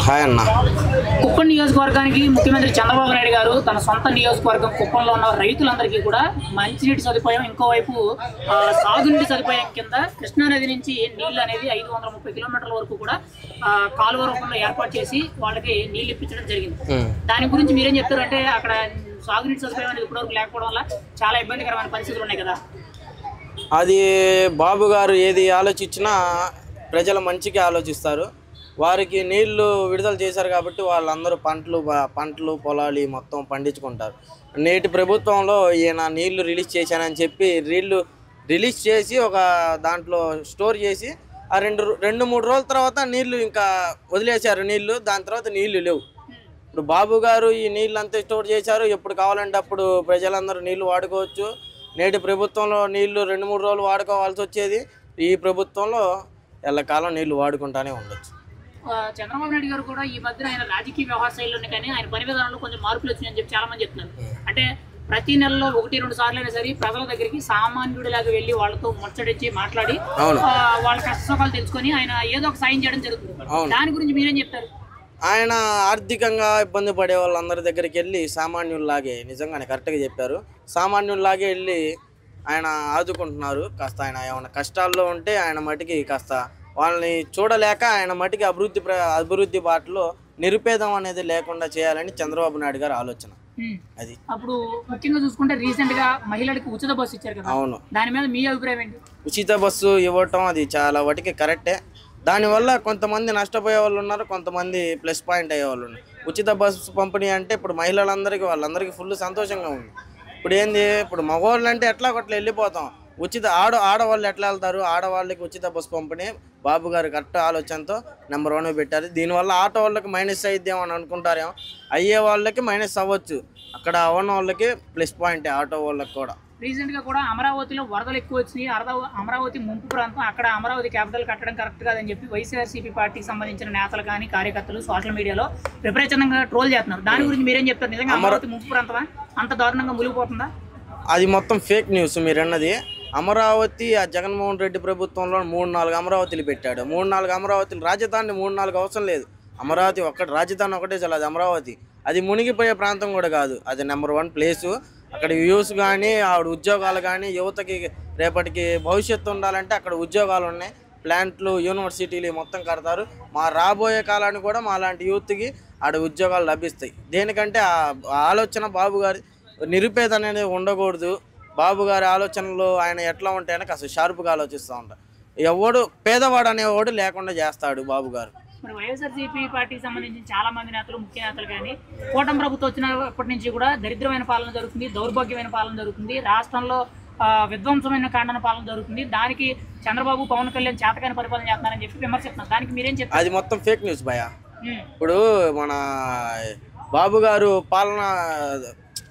Hi అన్న. కుప్పం నియోజకవర్గానికి ముఖ్యమంత్రి చంద్రబాబు నాయుడు గారు తన సొంత నియోజకవర్గం కుప్పంలో ఉన్న రైతులందరికీ కూడా మంచినీటి సదుపాయం, ఇంకోవైపు సాగునీటి సదుపాయం కింద కృష్ణానది నుంచి నీళ్లు అనేది 530 కిలోమీటర్ల వరకు కూడా కాలువ రూపంలో ఏర్పాటు చేసి వాళ్ళకి నీళ్లు ఇప్పించడం జరిగింది. దాని గురించి మీరేం చెప్తారు అంటే, అక్కడ సాగునీటి సదుపాయం అనేది ఇప్పటివరకు లేకపోవడం వల్ల చాలా ఇబ్బందికరమైన పరిస్థితులు ఉన్నాయి కదా. అది బాబు గారు ఏది ఆలోచించినా ప్రజల మంచికి ఆలోచిస్తారు. వారికి నీళ్లు విడుదల చేశారు కాబట్టి వాళ్ళందరూ పంటలు పొలాలు మొత్తం పండించుకుంటారు. నేటి ప్రభుత్వంలో ఈయన నీళ్లు రిలీజ్ చేశానని చెప్పి నీళ్లు రిలీజ్ చేసి ఒక దాంట్లో స్టోర్ చేసి ఆ రెండు మూడు రోజుల తర్వాత నీళ్లు ఇంకా వదిలేశారు. నీళ్లు దాని తర్వాత నీళ్లు లేవు. ఇప్పుడు బాబు గారు ఈ నీళ్ళు అంతా స్టోర్ చేశారు. ఎప్పుడు కావాలంటే అప్పుడు ప్రజలందరూ నీళ్లు వాడుకోవచ్చు. నేటి ప్రభుత్వంలో నీళ్లు 2-3 రోజులు వాడుకోవాల్సి వచ్చేది. ఈ ప్రభుత్వంలో ఎల్లకాలం నీళ్లు వాడుకుంటానే ఉండొచ్చు. చంద్రబాబు నాయుడు గారు కూడా ఈ మధ్యన ఆయన రాజకీయ వ్యవహార శైలిలోనే కానీ ఆయన పని విధానంలో కొంచెం మార్పులు వచ్చినాయని చెప్పి చాలా మంది చెప్తున్నారు. అంటే ప్రతి నెలలో 1-2 సార్లు అయినా సరే ప్రజల దగ్గరికి సామాన్యుడిలాగా వెళ్ళి వాళ్ళతో ముచ్చటించి మాట్లాడి వాళ్ళ కష్టసుఖాలు తెలుసుకొని ఆయన ఏదో ఒక సాయం చేయడం జరుగుతుంది. దాని గురించి మీరేం చెప్తారు? ఆయన ఆర్థికంగా ఇబ్బంది పడే వాళ్ళందరి దగ్గరికి వెళ్ళి సామాన్యుల్లాగే, నిజంగానే కరెక్ట్గా చెప్పారు, సామాన్యుల్లాగే వెళ్ళి ఆయన ఆదుకుంటున్నారు. కాస్త ఆయన ఏమైనా కష్టాల్లో ఉంటే ఆయన మటుకి కాస్త వాళ్ళని చూడలేక ఆయన మటుకి అభివృద్ధి బాటలో నిరుపేదం అనేది లేకుండా చేయాలని చంద్రబాబు నాయుడు గారి ఆలోచన. అది అప్పుడు ముఖ్యంగా చూసుకుంటే రీసెంట్ గా మహిళలకు ఉచిత బస్సు ఇచ్చారు కదా. అవును. దాని మీద మీ అభిప్రాయం ఏంటి? ఉచిత బస్సు ఇవ్వటం అది చాలా వాటికి కరెక్టే. దానివల్ల కొంతమంది నష్టపోయే వాళ్ళు ఉన్నారు, కొంతమంది ప్లస్ పాయింట్ అయ్యే వాళ్ళు ఉన్నారు. ఉచిత బస్సు పంపిణీ అంటే ఇప్పుడు మహిళలందరికీ వాళ్ళందరికీ ఫుల్ సంతోషంగా ఉంది. ఇప్పుడు ఏంది, ఇప్పుడు మగవాళ్ళు అంటే ఎట్లా కొట్లా వెళ్ళిపోతాం, ఆడవాళ్ళు ఎట్లా వెళ్తారు? ఆడవాళ్ళకి ఉచిత బస్సు పంపిణీ బాబు గారు కరెక్ట్ ఆలోచనతో నెంబర్ 1 పెట్టారు. దీనివల్ల ఆటో వాళ్ళకి మైనస్ అయిద్దాం అని అనుకుంటారేమో, అయ్యే వాళ్ళకి మైనస్ అవ్వచ్చు, అక్కడ అవ్వని వాళ్ళకి ప్లస్ పాయింట్ ఆటో వాళ్ళకి కూడా. రీసెంట్ గా కూడా అమరావతిలో వరదలు ఎక్కువ వచ్చినాయి. అమరావతి ముంపు ప్రాంతం, అక్కడ అమరావతి క్యాపిటల్ కట్టడం కరెక్ట్ కాదని చెప్పి వైఎస్ఆర్సీపీ పార్టీకి సంబంధించిన నేతలు కానీ కార్యకర్తలు సోషల్ మీడియాలో విపరీతంగా ట్రోల్ చేస్తున్నారు. దాని గురించి మీరేం చెప్తారు? నిజంగా అమరావతి ముంపు ప్రాంతమా? అంత దారుణంగా మునిగిపోతుందా? అది మొత్తం ఫేక్ న్యూస్ మీరు అన్నది. అమరావతి ఆ జగన్మోహన్ రెడ్డి ప్రభుత్వంలో 3-4 అమరావతిలు పెట్టాడు. 3-4 అమరావతిలు, రాజధాని 3-4 అవసరం లేదు. అమరావతి రాజధాని ఒకటే చాలు, అది అమరావతి. అది మునిగిపోయే ప్రాంతం కూడా కాదు, అది నెంబర్ 1 ప్లేసు. అక్కడ వ్యూస్ కానీ ఆవిడ ఉద్యోగాలు కానీ, యువతకి రేపటికి భవిష్యత్తు ఉండాలంటే అక్కడ ఉద్యోగాలు ఉన్నాయి, ప్లాంట్లు, యూనివర్సిటీలు మొత్తం కడతారు. మా రాబోయే కాలానికి కూడా మా లాంటి యూత్కి ఆడ ఉద్యోగాలు లభిస్తాయి. దేనికంటే ఆ ఆలోచన బాబు గారి, నిరుపేద అనేది ఉండకూడదు. బాబు గారి ఆలోచనలు ఆయన ఎట్లా ఉంటాయని కాస్త షార్ప్గా ఆలోచిస్తూ ఉంటారు. ఎవడు పేదవాడు అనేవాడు లేకుండా చేస్తాడు బాబు గారు. మరి వైఎస్ఆర్సీపీ పార్టీకి సంబంధించిన చాలా మంది నేతలు, ముఖ్య నేతలు కానీ కూటమి ప్రభుత్వం వచ్చినప్పటి నుంచి కూడా దరిద్రమైన పాలన జరుగుతుంది, దౌర్భాగ్యమైన పాలన జరుగుతుంది, రాష్ట్రంలో విధ్వంసమైన కాండన పాలన జరుగుతుంది. దానికి చంద్రబాబు, పవన్ కళ్యాణ్ చేతకాని పరిపాలన చేస్తున్నారని చెప్పి విమర్శిస్తున్నారు. దానికి మీరేం చెప్తారు? అది మొత్తం ఫేక్ న్యూస్ భయ. ఇప్పుడు మన బాబు గారు పాలన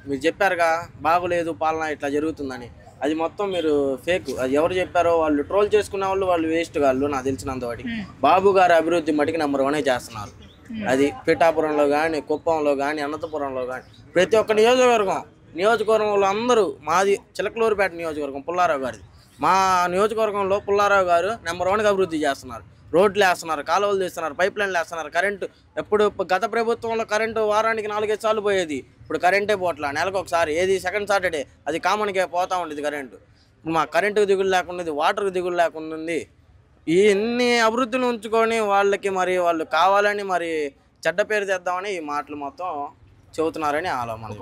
మీరు చెప్పారుగా, బాగులేదు పాలన ఇట్లా జరుగుతుందని, అది మొత్తం మీరు ఫేక్. అది ఎవరు చెప్పారో వాళ్ళు ట్రోల్ చేసుకునే వాళ్ళు వేస్ట్ వాళ్ళు. నాకు తెలిసినంత వాటికి బాబు గారి అభివృద్ధి మటుకు నెంబర్ 1 చేస్తున్నారు. అది పిఠాపురంలో కానీ, కుప్పంలో కానీ, అనంతపురంలో కానీ, ప్రతి ఒక్క నియోజకవర్గంలో అందరూ, మాది చిలకలూరుపేట నియోజకవర్గం, పుల్లారావు గారిది. మా నియోజకవర్గంలో పుల్లారావు గారు నెంబర్ 1గా అభివృద్ధి చేస్తున్నారు. రోడ్లు వేస్తున్నారు, కాలువలు తీస్తున్నారు, పైప్ లైన్లు వేస్తున్నారు. కరెంటు ఎప్పుడు గత ప్రభుత్వంలో కరెంటు వారానికి 4-5 సార్లు పోయేది, ఇప్పుడు కరెంటే పోట్లా, నెలకు ఒకసారి. ఏది సెకండ్ సాటర్డే అది కామన్గా పోతూ ఉండేది కరెంటు. ఇప్పుడు మా కరెంటుకు దిగులు లేకుండా, వాటర్కి దిగులు లేకుండా ఉంది. ఇన్ని అభివృద్ధిని ఉంచుకొని వాళ్ళకి మరి వాళ్ళు కావాలని మరి చెడ్డ పేరు తెద్దామని ఈ మాటలు మొత్తం చెబుతున్నారని ఆలోచన.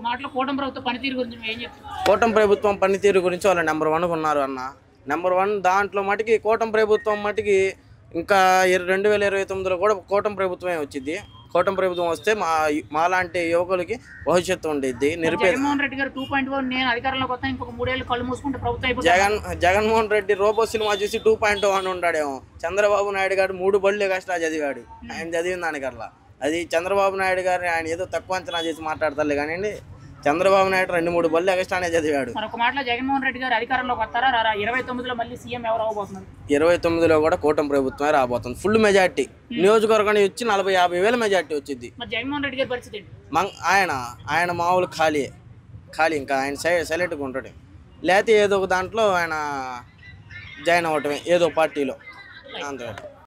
కూటమి ప్రభుత్వం పనితీరు గురించి వాళ్ళు నెంబర్ 1 ఉన్నారు అన్న. నెంబర్ 1 దాంట్లో మటుకి కూటమి ప్రభుత్వం మటుకి ఇంకా 2029లో కూడా కూటమి ప్రభుత్వమే వచ్చింది. కూటమి ప్రభుత్వం వస్తే మాలాంటి యువకులకి భవిష్యత్తు ఉండేది. జగన్మోహన్ రెడ్డి గారు 2.1 నేను అధికారంలోకి వస్తాను, ఇంకొక 3 ఏళ్ళు కళ్ళు మూసుకుంటే ప్రభుత్వం జగన్మోహన్ రెడ్డి రోబో సినిమా చూసి 2.1 ఉంటాడేమో. చంద్రబాబు నాయుడు గారు 3 బళ్ళు కష్టా చదివాడు, ఆయన చదివిన దానికల్లా. అది చంద్రబాబు నాయుడు గారిని ఆయన ఏదో తక్కువ అంచనా చేసి మాట్లాడతారులే కానీ, చంద్రబాబు నాయుడు 2-3 బళ్ళు ఎగస్ట్రానే చదివాడు. ఒక మాటలో జగన్మోహన్ రెడ్డి గారు అధికారంలోకి వస్తారా? 29లో మళ్ళీ సీఎం ఎవరు అవబోతున్నారు? 29లో కూడా కూటమి ప్రభుత్వమే రాబోతుంది. ఫుల్ మెజార్టీ, నియోజకవర్గానికి వచ్చి 40-50 వేల మెజార్టీ వచ్చింది. జగన్మోహన్ రెడ్డి గారి పరిస్థితి ఆయన మామూలు ఖాళీ, ఇంకా ఆయన సైలెంట్గా ఉంటాడు. లేకపోతే ఏదో ఒక దాంట్లో ఆయన జాయిన్ అవ్వటమే, ఏదో పార్టీలో, అంతే.